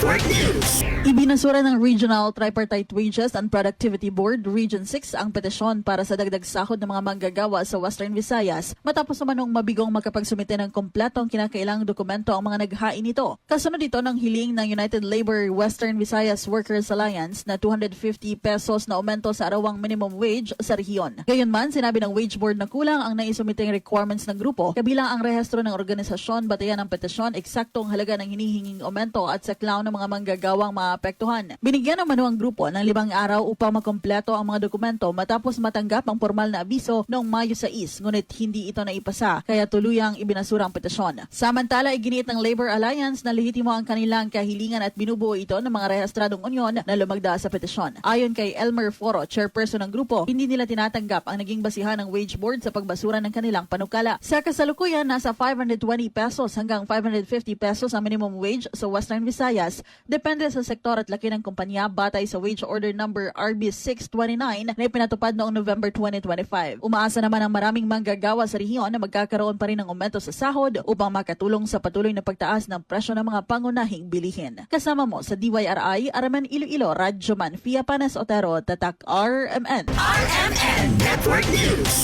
Network News. Ibinasura ng Regional Tripartite Wages and Productivity Board, Region 6, ang petisyon para sa dagdag sahod ng mga manggagawa sa Western Visayas matapos naman bigong makapagsumite ng kompletong kinakailangang dokumento ang mga naghain nito. Kasunod ito ng hiling ng United Labor Western Visayas Workers Alliance na 250 pesos na aumento sa arawang minimum wage sa rehiyon. Gayunman, sinabi ng wage board na kulang ang naisumiteng requirements ng grupo, kabilang ang rehistro ng organisasyon, batayan ng petisyon, eksaktong halaga ng hinihinging aumento at saklaw ng mga manggagawang maapektuhan. Binigyan naman ang grupo ng 5 araw upang makompleto ang mga dokumento matapos matanggap ang formal na abiso noong Mayo 6, ngunit hindi ito naipasa, kaya tuluyang ibinasura ang petisyon. Samantala, iginiit ng Labor Alliance na lehitimo ang kanilang kahilingan at binubuo ito ng mga rehistradong unyon na lumagda sa petisyon. Ayon kay Elmer Foro, chairperson ng grupo, hindi nila tinatanggap ang naging basihan ng wage board sa pagbasura ng kanilang panukala. Sa kasalukuyan, nasa 520 pesos hanggang 550 pesos ang minimum wage sa Western Visayas, depende sa sektor at laki ng kumpanya batay sa Wage Order Number RB 629 na ipinatupad noong November 2025. Umaasa naman ang maraming manggagawa sa rehiyon na magkakaroon pa rin ng aumento sa sahod upang makatulong sa patuloy na pagtaas ng presyo ng mga pangunahing bilihin. Kasama mo sa DYRI, Araman Iloilo, Radyo Man, Fia Panas Otero, Tatak RMN. RMN Network News.